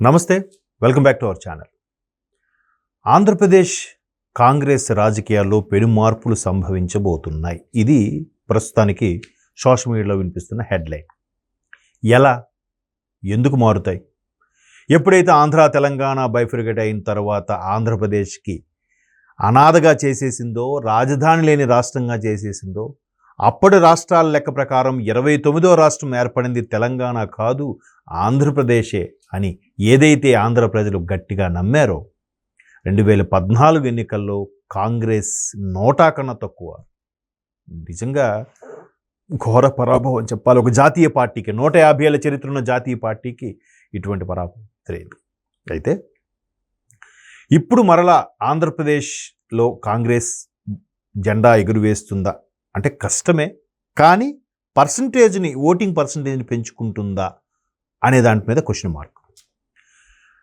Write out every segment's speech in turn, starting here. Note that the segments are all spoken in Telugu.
నమస్తే, welcome back to our channel. Andhra Pradesh Congress రాజకీయాల్లో పెను మార్పులు సంభవించబోతున్నాయి. ఇది ప్రస్తుతానికి సోషల్ మీడియాలో వినిపిస్తున్న హెడ్లైన్. ఎలా, ఎందుకు మారుతాయి? ఎప్పుడైతే ఆంధ్ర తెలంగాణ బైఫర్కేట్ అయిన తర్వాత ఆంధ్రప్రదేశ్కి అనాథగా చేసేసిందో, రాజధాని లేని రాష్ట్రంగా చేసేసిందో, అప్పటి రాష్ట్రాల లెక్క ప్రకారం 29వ రాష్ట్రం ఏర్పడింది తెలంగాణ కాదు ఆంధ్రప్రదేశే అని ఏదైతే ఆంధ్ర ప్రజలు గట్టిగా నమ్మారో, 2014 ఎన్నికల్లో కాంగ్రెస్ నోటా కన్నా తక్కువ, నిజంగా ఘోర పరాభవం అని చెప్పాలి. ఒక జాతీయ పార్టీకి, 150 ఏళ్ల చరిత్ర ఉన్న జాతీయ పార్టీకి ఇటువంటి పరాభవం తెలియదు. అయితే ఇప్పుడు మరలా ఆంధ్రప్రదేశ్లో కాంగ్రెస్ జెండా ఎగురువేస్తుందా అంటే కష్టమే, కానీ ఓటింగ్ పర్సంటేజ్ని పెంచుకుంటుందా అనే దాని మీద క్వశ్చన్ మార్క్.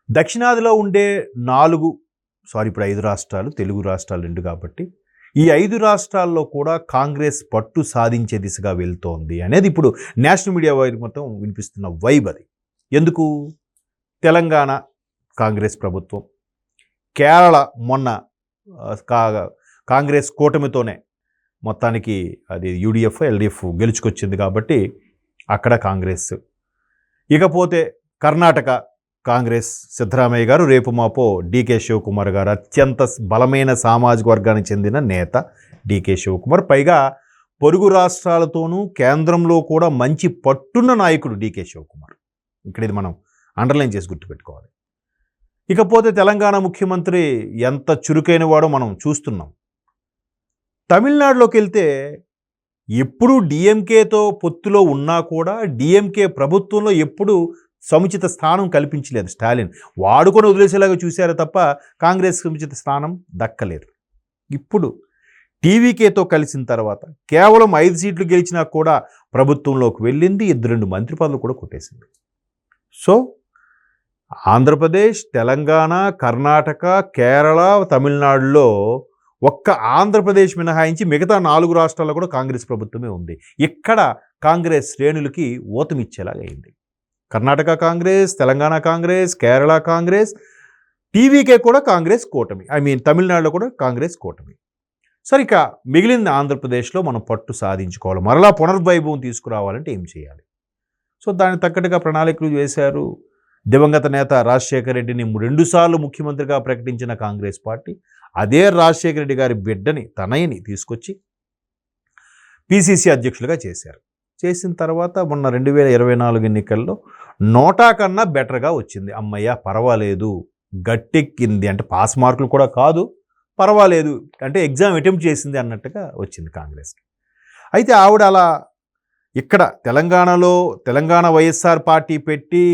దక్షిణాదిలో ఉండే ఇప్పుడు 5 రాష్ట్రాలు, తెలుగు రాష్ట్రాలు 2 కాబట్టి ఈ 5 రాష్ట్రాల్లో కూడా కాంగ్రెస్ పట్టు సాధించే దిశగా వెళ్తోంది అనేది ఇప్పుడు నేషనల్ మీడియా వైపు మొత్తం వినిపిస్తున్న వైబ్. అది ఎందుకు? తెలంగాణ కాంగ్రెస్ ప్రభుత్వం, కేరళ మొన్న కాంగ్రెస్ కూటమితోనే మొత్తానికి అది యూడిఎఫ్ ఎల్డిఎఫ్ గెలుచుకొచ్చింది కాబట్టి అక్కడ కాంగ్రెస్. ఇకపోతే కర్ణాటక కాంగ్రెస్, సిద్ధరామయ్య గారు, రేపు మాపో డీకే శివకుమార్ గారు, అత్యంత బలమైన సామాజిక వర్గానికి చెందిన నేత డీకే శివకుమార్. పైగా పొరుగు రాష్ట్రాలతోనూ కేంద్రంలో కూడా మంచి పట్టున్న నాయకుడు డీకే శివకుమార్. ఇక్కడ ఇది మనం అండర్లైన్ చేసి గుర్తుపెట్టుకోవాలి. ఇకపోతే తెలంగాణ ముఖ్యమంత్రి ఎంత చురుకైన వాడో మనం చూస్తున్నాం. తమిళనాడులోకి వెళ్తే ఎప్పుడు డిఎంకేతో పొత్తులో ఉన్నా కూడా డిఎంకే ప్రభుత్వంలో ఎప్పుడు సముచిత స్థానం కల్పించలేదు స్టాలిన్. వాడుకొని వదిలేసేలాగా చూశారు తప్ప కాంగ్రెస్ సముచిత స్థానం దక్కలేదు. ఇప్పుడు టీవీకేతో కలిసిన తర్వాత కేవలం 5 సీట్లు గెలిచినా కూడా ప్రభుత్వంలోకి వెళ్ళింది, 2 మంత్రి పదవులు కూడా కొట్టేసింది. సో ఆంధ్రప్రదేశ్, తెలంగాణ, కర్ణాటక, కేరళ, తమిళనాడులో ఒక్క ఆంధ్రప్రదేశ్ మినహాయించి మిగతా 4 రాష్ట్రాల్లో కూడా కాంగ్రెస్ ప్రభుత్వమే ఉంది. ఇక్కడ కాంగ్రెస్ శ్రేణులకి ఓతమిచ్చేలాగా అయింది. కర్ణాటక కాంగ్రెస్, తెలంగాణ కాంగ్రెస్, కేరళ కాంగ్రెస్, టీవీకే కూడా కాంగ్రెస్ కూటమి, తమిళనాడులో కూడా కాంగ్రెస్ కూటమి. సరే, ఇక మిగిలిన ఆంధ్రప్రదేశ్లో మనం పట్టు సాధించుకోవాలి, మరలా పునర్వైభవం తీసుకురావాలంటే ఏం చేయాలి? సో దానికి తగ్గట్టుగా ప్రణాళికలు వేశారు. దివంగత నేత రాజశేఖర రెడ్డిని 2 సార్లు ముఖ్యమంత్రిగా ప్రకటించిన కాంగ్రెస్ పార్టీ అదే రాజశేఖర రెడ్డి గారి బిడ్డని, తనయ్యని తీసుకొచ్చి పిసిసి అధ్యక్షులుగా చేశారు. చేసిన తర్వాత మొన్న 2024 ఎన్నికల్లో నోటా కన్నా బెటర్గా వచ్చింది. అమ్మయ్య పర్వాలేదు, గట్టెక్కింది, అంటే పాస్ మార్కులు కూడా కాదు, పర్వాలేదు, అంటే ఎగ్జామ్ అటెంప్ట్ చేసింది అన్నట్టుగా వచ్చింది కాంగ్రెస్కి. అయితే ఆవిడ అలా ఇక్కడ తెలంగాణ వైఎస్ఆర్ పార్టీ పెట్టి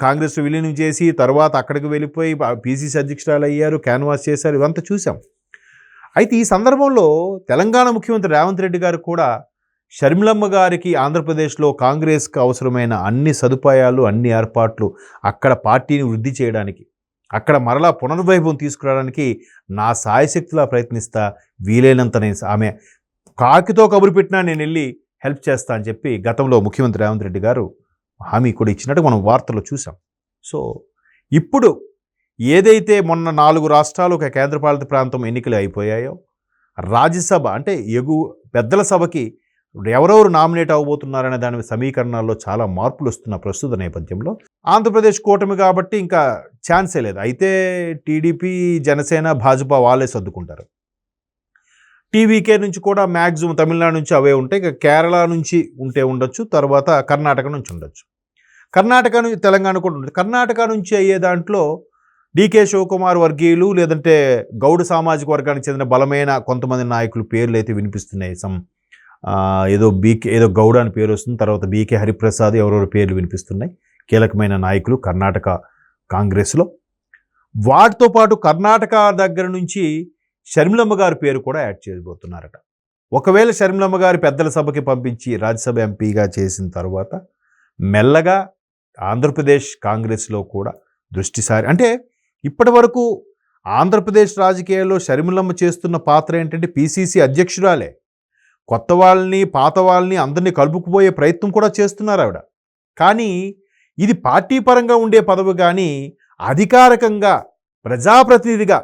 కాంగ్రెస్ విలీనం చేసి తర్వాత అక్కడికి వెళ్ళిపోయి పిసిసి అధ్యక్షురాలు అయ్యారు, క్యాన్వాస్ చేశారు, ఇవంతా చూసాం. అయితే ఈ సందర్భంలో తెలంగాణ ముఖ్యమంత్రి రేవంత్ రెడ్డి గారు కూడా షర్మిలమ్మ గారికి ఆంధ్రప్రదేశ్లో కాంగ్రెస్కి అవసరమైన అన్ని సదుపాయాలు, అన్ని ఏర్పాట్లు, అక్కడ పార్టీని వృద్ధి చేయడానికి, అక్కడ మరలా పునర్వైభవం తీసుకురావడానికి నా సాయశక్తిలా ప్రయత్నిస్తా, వీలైనంత ఆమె కాకితో కబురు పెట్టినా నేను వెళ్ళి హెల్ప్ చేస్తా అని చెప్పి గతంలో ముఖ్యమంత్రి రేవంత్ రెడ్డి గారు హామీ కూడా ఇచ్చినట్టు మనం వార్తల్లో చూసాం. సో ఇప్పుడు ఏదైతే మొన్న 4 రాష్ట్రాలు, ఒక కేంద్రపాలిత ప్రాంతం ఎన్నికలు అయిపోయాయో, రాజ్యసభ అంటే పెద్దల సభకి ఎవరెవరు నామినేట్ అవ్వబోతున్నారనే దాని సమీకరణాల్లో చాలా మార్పులు వస్తున్న ప్రస్తుత నేపథ్యంలో ఆంధ్రప్రదేశ్ కూటమి కాబట్టి ఇంకా ఛాన్సే లేదు. అయితే టీడీపీ, జనసేన, భాజపా వాళ్ళే సర్దుకుంటారు. టీవీకే నుంచి కూడా మ్యాక్సిమం తమిళనాడు నుంచి అవే ఉంటాయి. ఇక కేరళ నుంచి ఉంటే ఉండొచ్చు, తర్వాత కర్ణాటక నుంచి ఉండొచ్చు, కర్ణాటక నుంచి తెలంగాణ కూడా ఉంటుంది. కర్ణాటక నుంచి అయ్యే దాంట్లో డీకే శివకుమార్ వర్గీయులు, లేదంటే గౌడ సామాజిక వర్గానికి చెందిన బలమైన కొంతమంది నాయకులు పేర్లు అయితే వినిపిస్తున్నాయి. ఏదో గౌడ అని పేరు వస్తుంది, తర్వాత బీకే హరిప్రసాద్, ఎవరెవరి పేర్లు వినిపిస్తున్నాయి, కీలకమైన నాయకులు కర్ణాటక కాంగ్రెస్లో. వాటితో పాటు కర్ణాటక దగ్గర నుంచి షర్మిలమ్మ గారి పేరు కూడా యాడ్ చేయబోతున్నారట. ఒకవేళ షర్మిలమ్మ గారి పెద్దల సభకి పంపించి రాజ్యసభ ఎంపీగా చేసిన తర్వాత మెల్లగా ఆంధ్రప్రదేశ్ కాంగ్రెస్లో కూడా అంటే ఇప్పటి వరకు ఆంధ్రప్రదేశ్ రాజకీయాల్లో షర్మిలమ్మ చేస్తున్న పాత్ర ఏంటంటే పిసిసి అధ్యక్షురాలే. కొత్త వాళ్ళని, పాత వాళ్ళని అందరినీ కలుపుకుపోయే ప్రయత్నం కూడా చేస్తున్నారు ఆవిడ. కానీ ఇది పార్టీ పరంగా ఉండే పదవి కానీ అధికారికంగా ప్రజాప్రతినిధిగా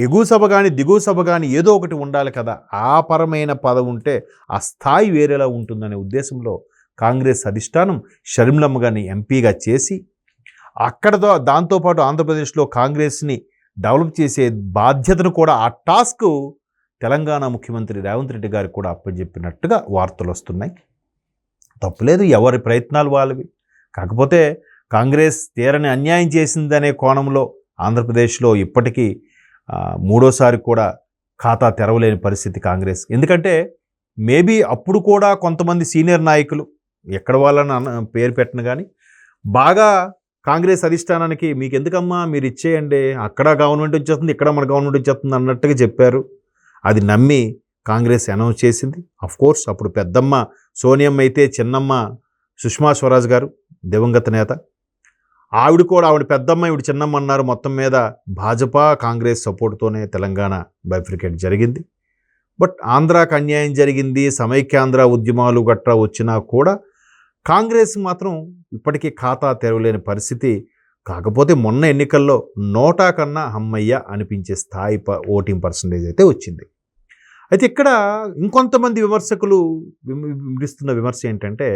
ఎగువ సభ కానీ దిగువ సభ కానీ ఏదో ఒకటి ఉండాలి కదా, ఆ పరమైన పదవి ఉంటే ఆ స్థాయి వేరేలా ఉంటుందనే ఉద్దేశంలో కాంగ్రెస్ అధిష్టానం షర్మిలమ్మ గారిని ఎంపీగా చేసి అక్కడతో దాంతోపాటు ఆంధ్రప్రదేశ్లో కాంగ్రెస్ని డెవలప్ చేసే బాధ్యతను కూడా ఆ టాస్క్ తెలంగాణ ముఖ్యమంత్రి రేవంత్ రెడ్డి గారికి కూడా అప్పచెప్పినట్టుగా వార్తలు వస్తున్నాయి. తప్పులేదు, ఎవరి ప్రయత్నాలు వాళ్ళవి. కాకపోతే కాంగ్రెస్ తీరని అన్యాయం చేసిందనే కోణంలో ఆంధ్రప్రదేశ్లో ఇప్పటికీ మూడోసారి కూడా ఖాతా తెరవలేని పరిస్థితి కాంగ్రెస్. ఎందుకంటే మేబీ అప్పుడు కూడా కొంతమంది సీనియర్ నాయకులు ఎక్కడ వాళ్ళని పేరు పెట్టను కానీ బాగా కాంగ్రెస్ అధిష్టానానికి మీకు ఎందుకమ్మా మీరు ఇచ్చేయండి, అక్కడ గవర్నమెంట్ వచ్చేస్తుంది ఇక్కడ మన గవర్నమెంట్ వచ్చేస్తుంది అన్నట్టుగా చెప్పారు. అది నమ్మి కాంగ్రెస్ అనౌన్స్ చేసింది. కోర్స్ అప్పుడు పెద్దమ్మ సోనియమ్మ అయితే చిన్నమ్మ సుష్మా స్వరాజ్ గారు దివంగత నేత, ఆవిడ పెద్దమ్మ ఈవిడ చిన్నమ్మ అన్నారు. మొత్తం మీద భాజపా కాంగ్రెస్ సపోర్ట్తోనే తెలంగాణ బైఫ్రికేట్ జరిగింది. బట్ ఆంధ్రాకు అన్యాయం జరిగింది, సమైక్యాంధ్ర ఉద్యమాలు గట్రా వచ్చినా కూడా కాంగ్రెస్ మాత్రం ఇప్పటికీ ఖాతా తెరవలేని పరిస్థితి. కాకపోతే మొన్న ఎన్నికల్లో 100 కన్నా అమ్మయ్య అనిపించే స్థాయి ఓటింగ్ పర్సంటేజ్ అయితే వచ్చింది. అయితే ఇక్కడ ఇంకొంతమంది విమర్శకులు విమర్శిస్తున్న విమర్శ ఏంటంటే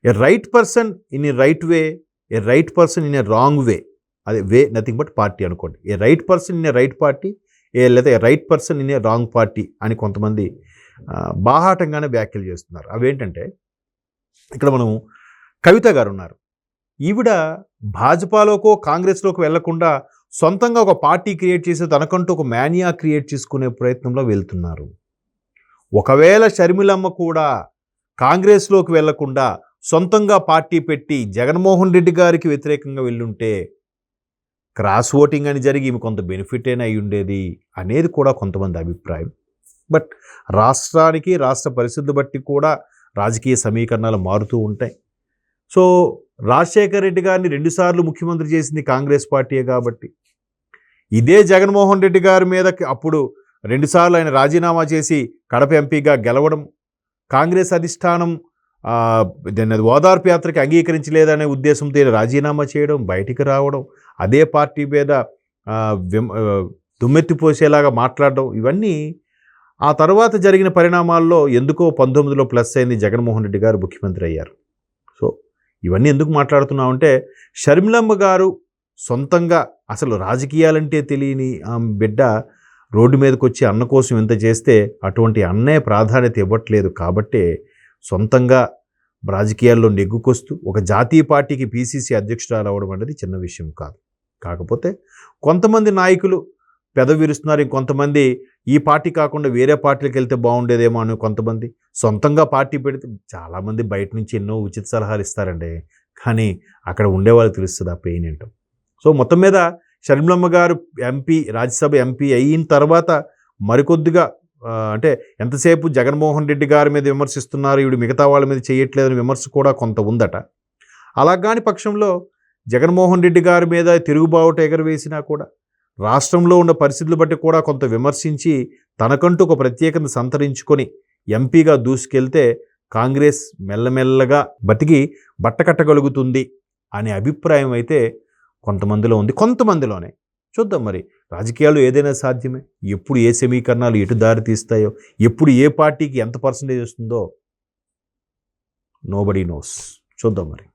a right person in a right way, a right person in a wrong way, అదే వే నథింగ్ బట్ పార్టీ అనుకోండి. A right person in a right party, లేదా a right person in a wrong party అని కొంతమంది బాహాటంగానే వ్యాఖ్యలు చేస్తున్నారు. అవేంటంటే ఇక్కడ మనం కవిత గారు ఉన్నారు. ఈవిడ భాజపాలోకో కాంగ్రెస్లోకి వెళ్లకుండా సొంతంగా ఒక పార్టీ క్రియేట్ చేసి తనకంటూ ఒక మానియా క్రియేట్ చేసుకునే ప్రయత్నంలో వెళ్తున్నారు. ఒకవేళ షర్మిలమ్మ కూడా కాంగ్రెస్లోకి వెళ్లకుండా సొంతంగా పార్టీ పెట్టి జగన్మోహన్ రెడ్డి గారికి వ్యతిరేకంగా వెళ్ళుంటే క్రాస్ ఓటింగ్ అని జరిగి ఈమె కొంత బెనిఫిట్ అయినా అయి ఉండేది అనేది కూడా కొంతమంది అభిప్రాయం. బట్ రాష్ట్రానికి రాష్ట్ర పరిస్థితి బట్టి కూడా రాజకీయ సమీకరణాలు మారుతూ ఉంటాయి. సో రాజశేఖర్ రెడ్డి గారిని 2 సార్లు ముఖ్యమంత్రి చేసింది కాంగ్రెస్ పార్టీయే కాబట్టి ఇదే జగన్మోహన్ రెడ్డి గారి మీద అప్పుడు 2 సార్లు ఆయన రాజీనామా చేసి కడప ఎంపీగా గెలవడం, కాంగ్రెస్ అధిష్టానం ఓదార్పు యాత్రకి అంగీకరించలేదనే ఉద్దేశంతో రాజీనామా చేయడం, బయటికి రావడం, అదే పార్టీ మీద దుమ్మెత్తిపోసేలాగా మాట్లాడడం, ఇవన్నీ ఆ తర్వాత జరిగిన పరిణామాల్లో ఎందుకో 19లో ప్లస్ అయింది, జగన్మోహన్ రెడ్డి గారు ముఖ్యమంత్రి అయ్యారు. సో ఇవన్నీ ఎందుకు మాట్లాడుతున్నామంటే షర్మిలమ్మ గారు సొంతంగా అసలు రాజకీయాలంటే తెలియని బిడ్డ రోడ్డు మీదకి వచ్చి అన్న కోసం ఎంత చేస్తే అటువంటి అన్నే ప్రాధాన్యత ఇవ్వట్లేదు. కాబట్టే సొంతంగా రాజకీయాల్లో నెగ్గుకొస్తూ ఒక జాతీయ పార్టీకి పీసీసీ అధ్యక్షురాలు అవ్వడం అనేది చిన్న విషయం కాదు. కాకపోతే కొంతమంది నాయకులు పెదవి విరుస్తున్నారు, ఇంకొంతమంది ఈ పార్టీ కాకుండా వేరే పార్టీలకు వెళ్తే బాగుండేదేమో అని కొంతమంది సొంతంగా పార్టీ పెడితే చాలామంది బయట నుంచి ఎన్నో ఉచిత సలహాలు ఇస్తారండి, కానీ అక్కడ ఉండేవాళ్ళు తెలుస్తుంది ఆ పెయిన్ ఏంటో. సో మొత్తం మీద షర్మిలమ్మ గారు రాజ్యసభ ఎంపీ అయిన తర్వాత మరికొద్దిగా అంటే ఎంతసేపు జగన్మోహన్ రెడ్డి గారి మీద విమర్శిస్తున్నారు, ఈవిడ మిగతా వాళ్ళ మీద చేయట్లేదని విమర్శ కూడా కొంత ఉందట. అలా కాని పక్షంలో జగన్మోహన్ రెడ్డి గారి మీద తిరుగుబావుట ఎగరవేసినా కూడా రాష్ట్రంలో ఉన్న పరిస్థితులు బట్టి కూడా కొంత విమర్శించి తనకంటూ ఒక ప్రత్యేకత సంతరించుకొని ఎంపీగా దూసుకెళ్తే కాంగ్రెస్ మెల్లమెల్లగా బతికి బట్టకట్టగలుగుతుంది అనే అభిప్రాయం అయితే కొంతమందిలో ఉంది. కొంతమందిలోనే చూద్దాం, మరి రాజకీయాలు ఏదైనా సాధ్యమే. ఎప్పుడు ఏ సమీకరణాలు ఎటు దారి తీస్తాయో, ఎప్పుడు ఏ పార్టీకి ఎంత పర్సంటేజ్ వస్తుందో నోబడీ నోస్. చూద్దాం మరి.